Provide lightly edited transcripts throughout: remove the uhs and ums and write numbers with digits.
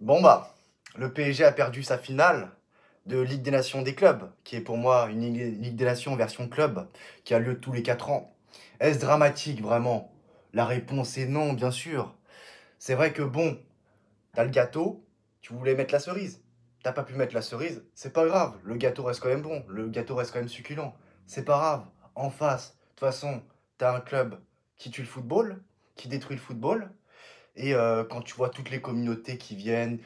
Bon bah, le PSG a perdu sa finale de Ligue des Nations des clubs, qui est pour moi une Ligue des Nations version club, qui a lieu tous les 4 ans. Est-ce dramatique vraiment? La réponse est non, bien sûr. C'est vrai que bon, t'as le gâteau, tu voulais mettre la cerise. T'as pas pu mettre la cerise, c'est pas grave, le gâteau reste quand même bon, le gâteau reste quand même succulent. C'est pas grave, en face, de toute façon, t'as un club qui tue le football, qui détruit le football, et quand tu vois toutes les communautés qui viennent,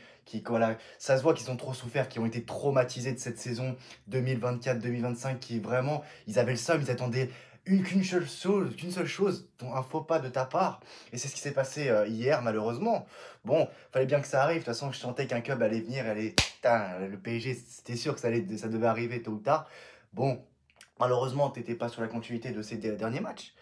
voilà, ça se voit qu'ils ont trop souffert, qui ont été traumatisés de cette saison 2024-2025, qui vraiment, ils avaient le seum, ils attendaient qu'une seule chose, un faux pas de ta part. Et c'est ce qui s'est passé hier, malheureusement. Bon, fallait bien que ça arrive. De toute façon, je sentais qu'un club allait venir, putain, le PSG, c'était sûr que ça devait arriver tôt ou tard. Bon, malheureusement, t'étais pas sur la continuité de ces derniers matchs.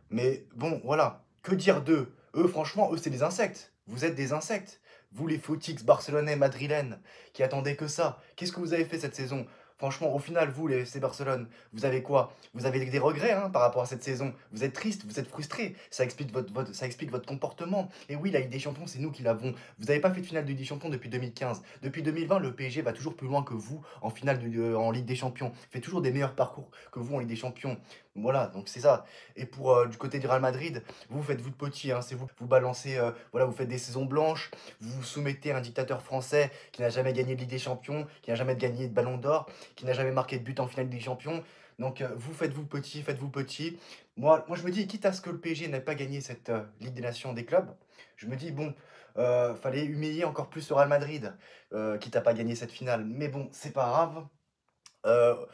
Mais bon, voilà. Que dire d'eux? Eux, franchement, eux, c'est des insectes. Vous êtes des insectes. Vous, les footix barcelonais, madrilènes, qui attendaient que ça. Qu'est-ce que vous avez fait cette saison? Franchement, au final, vous, les FC Barcelone, vous avez quoi? Vous avez des regrets hein, par rapport à cette saison. Vous êtes triste, vous êtes frustré. Ça explique votre comportement. Et oui, la Ligue des Champions, c'est nous qui l'avons. Vous n'avez pas fait de finale de Ligue des Champions depuis 2015. Depuis 2020, le PSG va toujours plus loin que vous en finale en Ligue des Champions. Fait toujours des meilleurs parcours que vous en Ligue des Champions. Voilà, donc c'est ça. Et pour du côté du Real Madrid, vous faites vous de petit, hein, c'est vous balancez, voilà, vous faites des saisons blanches, vous vous soumettez à un dictateur français qui n'a jamais gagné de Ligue des Champions, qui n'a jamais gagné de Ballon d'Or, qui n'a jamais marqué de but en finale des Champions. Donc vous faites-vous petit, faites-vous petit. Moi je me dis, quitte à ce que le PSG n'ait pas gagné cette Ligue des Nations des clubs, je me dis, bon, fallait humilier encore plus le Real Madrid, quitte à pas gagner cette finale. Mais bon, c'est pas grave. Heu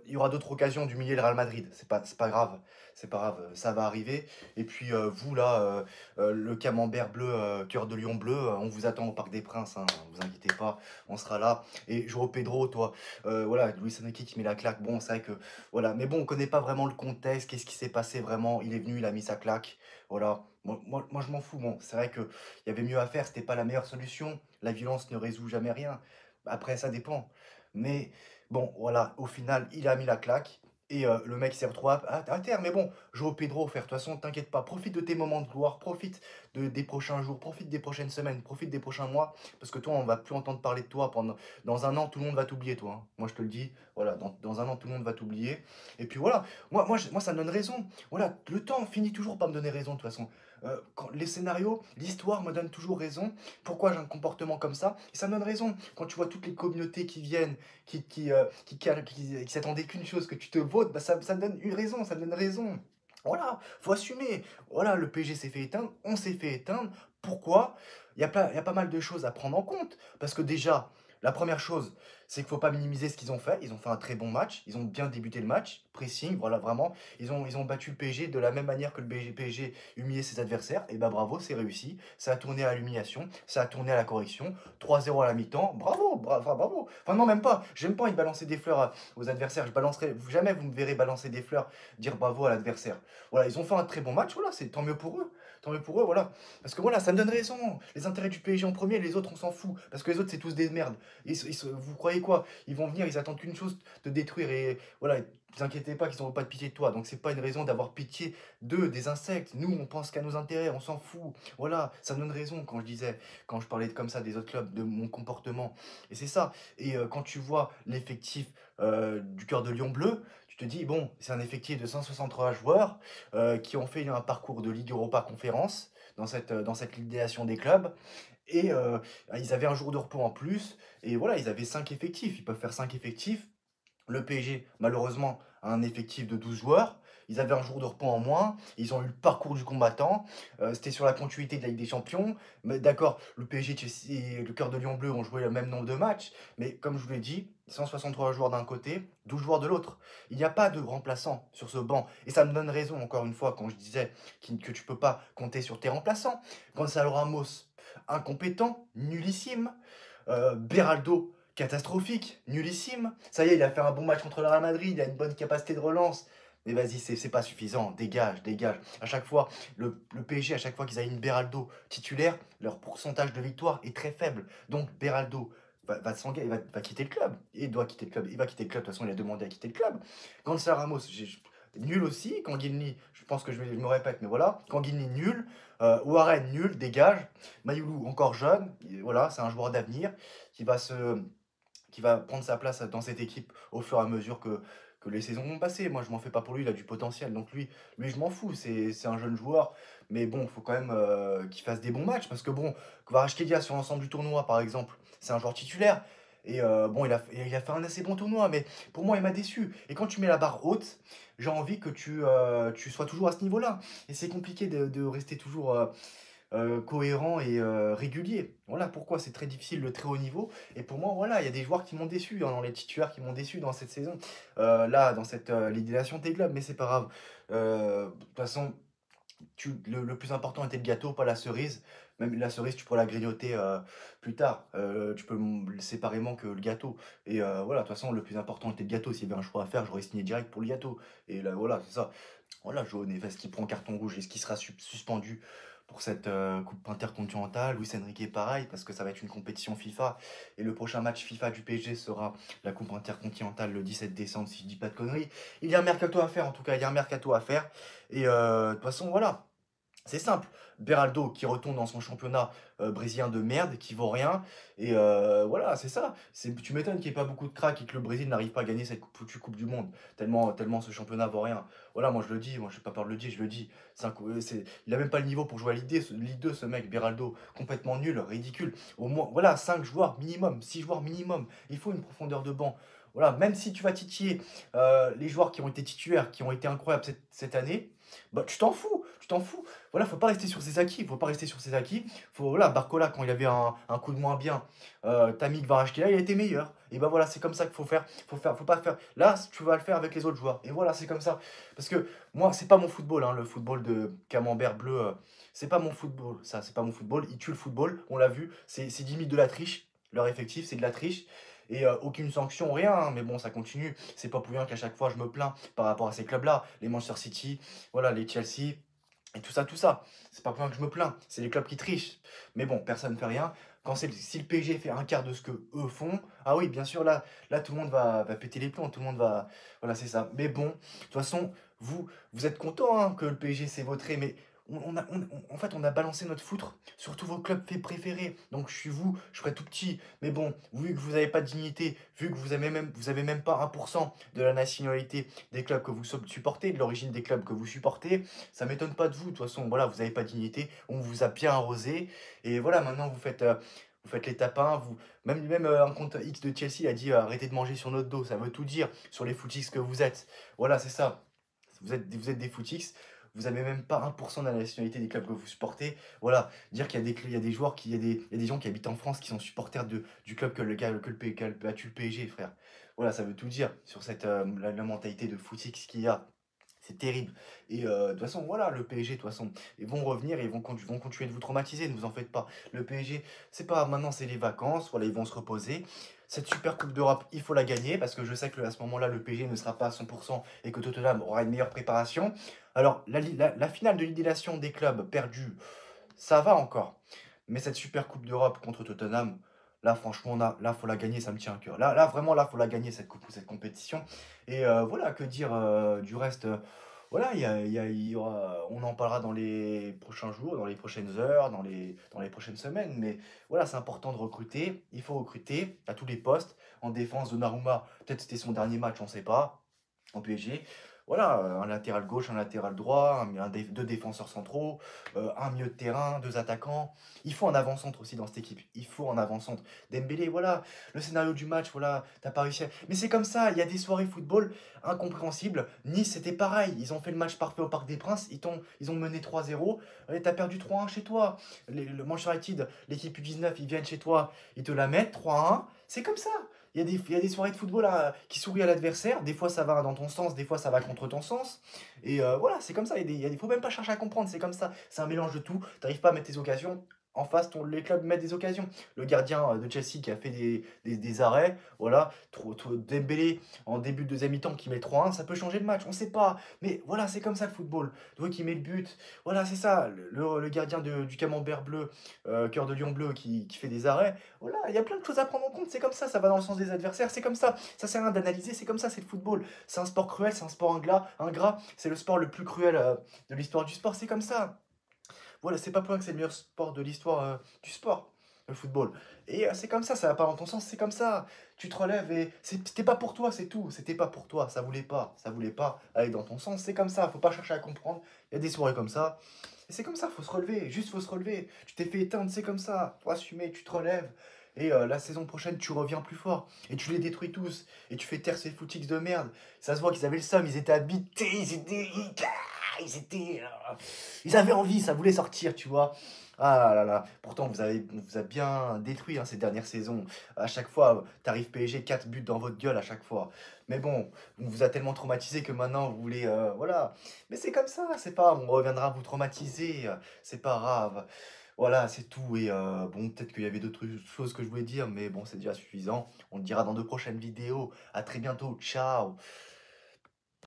il y aura d'autres occasions d'humilier le Real Madrid. C'est pas grave, c'est pas grave, ça va arriver et puis, vous là, le camembert bleu, cœur de lion bleu, on vous attend au Parc des Princes, hein, vous inquiétez pas, on sera là et João Pedro, toi, voilà, Luis Enrique qui met la claque, bon, c'est vrai que voilà, mais bon, on connaît pas vraiment le contexte, qu'est-ce qui s'est passé vraiment? Il est venu, il a mis sa claque, voilà. Moi, je m'en fous, bon, c'est vrai qu'il y avait mieux à faire, c'était pas la meilleure solution. La violence ne résout jamais rien. Après, ça dépend, mais bon, voilà, au final, il a mis la claque. Et le mec s'est retrouvé à terre. Mais bon, Joao Pedro, frère, de toute façon, t'inquiète pas. Profite de tes moments de gloire. Profite des prochains jours. Profite des prochaines semaines. Profite des prochains mois. Parce que toi, on va plus entendre parler de toi pendant. Dans un an, tout le monde va t'oublier, toi, hein. Moi, je te le dis. Voilà, dans un an, tout le monde va t'oublier. Et puis voilà. Moi, ça me donne raison. Voilà, le temps finit toujours par me donner raison, de toute façon. Les scénarios, l'histoire me donne toujours raison. Pourquoi j'ai un comportement comme ça? Et ça me donne raison. Quand tu vois toutes les communautés qui viennent qui s'attendait qu'une chose, que tu te votes, bah ça me donne une raison, ça me donne raison. Voilà, faut assumer. Voilà, le PSG s'est fait éteindre, on s'est fait éteindre. Pourquoi? Il y a pas mal de choses à prendre en compte. Parce que déjà, la première chose, c'est qu'il faut pas minimiser ce qu'ils ont fait. Ils ont fait un très bon match. Ils ont bien débuté le match. Pressing, voilà, vraiment. Ils ont battu le PSG de la même manière que le PSG humiliait ses adversaires. Et bah bravo, c'est réussi. Ça a tourné à l'humiliation. Ça a tourné à la correction. 3-0 à la mi-temps. Bravo, bravo, bravo. Enfin, non, même pas. J'aime pas envie de balancer des fleurs aux adversaires. Je balancerai, jamais vous me verrez balancer des fleurs, dire bravo à l'adversaire. Voilà, ils ont fait un très bon match. Voilà, c'est tant mieux pour eux. Tant mieux pour eux, voilà. Parce que voilà, ça me donne raison. Les intérêts du PSG en premier, les autres, on s'en fout. Parce que les autres, c'est tous des merdes. Vous croyez quoi? Ils vont venir, ils attendent qu'une chose, te détruire. Et voilà, ne vous inquiétez pas qu'ils n'auront pas de pitié de toi. Donc, c'est pas une raison d'avoir pitié d'eux, des insectes. Nous, on pense qu'à nos intérêts, on s'en fout. Voilà, ça me donne raison quand je parlais comme ça des autres clubs, de mon comportement. Et c'est ça. Et quand tu vois l'effectif du cœur de Lion Bleu, tu te dis, bon, c'est un effectif de 163 joueurs qui ont fait un parcours de Ligue Europa Conférence dans cette Ligue des Nations des clubs. Et ils avaient un jour de repos en plus. Et voilà, ils avaient 5 effectifs. Ils peuvent faire 5 effectifs. Le PSG, malheureusement, a un effectif de 12 joueurs. Ils avaient un jour de repos en moins. Ils ont eu le parcours du combattant. C'était sur la continuité de la Ligue des Champions. Mais d'accord, le PSG et le cœur de Lion Bleu ont joué le même nombre de matchs. Mais comme je vous l'ai dit, 163 joueurs d'un côté, 12 joueurs de l'autre. Il n'y a pas de remplaçant sur ce banc. Et ça me donne raison, encore une fois, quand je disais que tu peux pas compter sur tes remplaçants. Gonzalo Ramos, incompétent, nullissime. Beraldo, catastrophique, nullissime. Ça y est, il a fait un bon match contre le Real Madrid, il a une bonne capacité de relance. Mais vas-y, c'est pas suffisant. Dégage, dégage. À chaque fois, le PSG, à chaque fois qu'ils avaient une Beraldo titulaire, leur pourcentage de victoire est très faible. Donc Beraldo va quitter le club. Il doit quitter le club. Il va quitter le club. De toute façon, il a demandé à quitter le club. Gonzalo Ramos, nul aussi. Kanguinli, je pense que je me répète, mais voilà. Kanguinli, nul. Warren, nul, dégage. Mayoulou, encore jeune. Voilà, c'est un joueur d'avenir qui va se qui va prendre sa place dans cette équipe au fur et à mesure que les saisons vont passer. Moi, je m'en fais pas pour lui, il a du potentiel. Donc lui je m'en fous, c'est un jeune joueur. Mais bon, il faut quand même qu'il fasse des bons matchs. Parce que bon, Kvaratskhelia, sur l'ensemble du tournoi, par exemple, c'est un joueur titulaire. Et bon, il a fait un assez bon tournoi, mais pour moi, il m'a déçu. Et quand tu mets la barre haute, j'ai envie que tu sois toujours à ce niveau-là. Et c'est compliqué de rester toujours cohérent et régulier. Voilà pourquoi c'est très difficile le très haut niveau. Et pour moi, voilà, il y a des joueurs qui m'ont déçu, hein, dans les titulaires qui m'ont déçu dans cette saison. Là, dans cette Ligue des Nations, t'es globe, mais c'est pas grave. De toute façon, le plus important était le gâteau, pas la cerise. Même la cerise, tu pourras la grignoter plus tard. Tu peux séparément que le gâteau. Et voilà, de toute façon, le plus important était le gâteau. S'il y avait un choix à faire, j'aurais signé direct pour le gâteau. Et là, voilà, c'est ça. Voilà, jaune. Et est-ce qu'il prend carton rouge? Est-ce qu'il sera suspendu pour cette Coupe intercontinentale? Luis Enrique, pareil, parce que ça va être une compétition FIFA. Et le prochain match FIFA du PSG sera la Coupe intercontinentale le 17 décembre, si je dis pas de conneries. Il y a un mercato à faire, en tout cas, il y a un mercato à faire. Et de toute façon, voilà. C'est simple. Beraldo qui retourne dans son championnat brésilien de merde, qui vaut rien. Et voilà, c'est ça. Tu m'étonnes qu'il n'y ait pas beaucoup de cracks et que le Brésil n'arrive pas à gagner cette foutue Coupe du Monde. Tellement ce championnat vaut rien. Voilà, moi je le dis, moi j'ai pas peur de le dire, je le dis. Il a même pas le niveau pour jouer à Ligue 2, ce mec, Beraldo. Complètement nul, ridicule. Au moins, voilà, 5 joueurs minimum, 6 joueurs minimum. Il faut une profondeur de banc. Voilà, même si tu vas titiller les joueurs qui ont été titulaires, qui ont été incroyables cette année, bah, tu t'en fous. Voilà, faut pas rester sur ses acquis, faut pas rester sur ses acquis. Voilà, Barcola, quand il avait un coup de moins bien, Tammy Kvaratskhelia, il a été meilleur. Et bah voilà, c'est comme ça qu'il faut faire. Faut pas faire. Là, tu vas le faire avec les autres joueurs. Et voilà, c'est comme ça. Parce que moi, c'est pas mon football, hein, le football de Camembert bleu. C'est pas mon football, ça, c'est pas mon football. Ils tuent le football, on l'a vu. C'est limite de la triche. Leur effectif, c'est de la triche. Et aucune sanction, rien, hein, mais bon, ça continue. C'est pas pour rien qu'à chaque fois, je me plains par rapport à ces clubs-là. Les Manchester City, voilà, les Chelsea. Et tout ça, tout ça. C'est pas pour rien que je me plains. C'est les clubs qui trichent. Mais bon, personne ne fait rien. Si le PSG fait un quart de ce que eux font, ah oui, bien sûr, là tout le monde va péter les plombs. Tout le monde va. Voilà, c'est ça. Mais bon, de toute façon, vous êtes content, hein, que le PSG s'est vautré, mais en fait, on a balancé notre foutre sur tous vos clubs préférés. Donc, je suis vous, je serais tout petit. Mais bon, vu que vous n'avez pas de dignité, vu que vous avez même pas 1% de la nationalité des clubs que vous supportez, de l'origine des clubs que vous supportez, ça m'étonne pas de vous. De toute façon, voilà, vous n'avez pas de dignité. On vous a bien arrosé. Et voilà, maintenant, vous faites les tapins. Même un compte X de Chelsea a dit arrêtez de manger sur notre dos. Ça veut tout dire sur les footix que vous êtes. Voilà, c'est ça. Vous êtes des footix. Vous n'avez même pas 1% de la nationalité des clubs que vous supportez. Voilà, dire qu'il y a des joueurs, il y a des gens qui habitent en France qui sont supporters du club qui a battu le PSG, frère. Voilà, ça veut tout dire sur la mentalité de footix qu'il y a. C'est terrible. Et de toute façon, voilà, le PSG, de toute façon, ils vont revenir et vont continuer de vous traumatiser, ne vous en faites pas. Le PSG, c'est pas maintenant, c'est les vacances, voilà, ils vont se reposer. Cette super Coupe d'Europe, il faut la gagner parce que je sais que à ce moment-là, le PSG ne sera pas à 100% et que Tottenham aura une meilleure préparation. Alors, la finale de Ligue des Nations des clubs perdue, ça va encore. Mais cette super Coupe d'Europe contre Tottenham, là, franchement, là, faut la gagner, ça me tient à cœur. Vraiment, là, faut la gagner, cette compétition. Et voilà, que dire du reste voilà, il y aura, on en parlera dans les prochains jours, dans les prochaines heures, dans les prochaines semaines. Mais voilà, c'est important de recruter. Il faut recruter à tous les postes. En défense, Donnarumma, peut-être c'était son dernier match, on ne sait pas, en PSG. Voilà, un latéral gauche, un latéral droit, deux défenseurs centraux, un milieu de terrain, deux attaquants. Il faut un avant-centre aussi dans cette équipe. Il faut un avant-centre. Dembélé, voilà, le scénario du match, voilà, t'as pas réussi. Mais c'est comme ça, il y a des soirées football incompréhensibles. Nice, c'était pareil. Ils ont fait le match parfait au Parc des Princes. Ils ont mené 3-0. Et t'as perdu 3-1 chez toi. Le Manchester United, l'équipe U19, ils viennent chez toi, ils te la mettent 3-1. C'est comme ça. Il y a des soirées de football qui sourient à l'adversaire. Des fois, ça va dans ton sens, des fois, ça va contre ton sens. Et voilà, c'est comme ça. Il faut même pas chercher à comprendre, c'est comme ça. C'est un mélange de tout. T'arrives pas à mettre tes occasions. en face, les clubs mettent des occasions. Le gardien de Chelsea qui a fait des arrêts, voilà. Dembélé en début de deuxième mi-temps qui met 3-1, ça peut changer le match, on sait pas. Mais voilà, c'est comme ça le football. Toi qui met le but, voilà, c'est ça. Le gardien du Camembert bleu, cœur de lion bleu qui fait des arrêts, voilà, il y a plein de choses à prendre en compte. C'est comme ça va dans le sens des adversaires, c'est comme ça. Ça sert à rien d'analyser, c'est comme ça, c'est le football. C'est un sport cruel, c'est un sport ingrat, c'est le sport le plus cruel de l'histoire du sport, c'est comme ça. Voilà, c'est pas pour rien que c'est le meilleur sport de l'histoire du sport, le football. Et c'est comme ça va pas dans ton sens, c'est comme ça. Tu te relèves et c'était pas pour toi, c'est tout. C'était pas pour toi, ça voulait pas aller dans ton sens, c'est comme ça. Faut pas chercher à comprendre. Il y a des soirées comme ça. Et c'est comme ça, faut se relever, juste faut se relever. Tu t'es fait éteindre, c'est comme ça. Faut assumer, tu te relèves. Et la saison prochaine, tu reviens plus fort. Et tu les détruis tous. Et tu fais taire ces footix de merde. Ça se voit qu'ils avaient le seum, ils étaient habités, ils avaient envie, ça voulait sortir, tu vois. Ah là là, pourtant vous avez bien détruit hein, ces dernières saisons. À chaque fois, t'arrives PSG, 4 buts dans votre gueule à chaque fois. Mais bon, on vous a tellement traumatisé que maintenant vous voulez... voilà. Mais c'est comme ça, c'est pas... On reviendra vous traumatiser, c'est pas grave. Voilà, c'est tout. Et bon, peut-être qu'il y avait d'autres choses que je voulais dire, mais bon, c'est déjà suffisant. On le dira dans de prochaines vidéos. À très bientôt, ciao.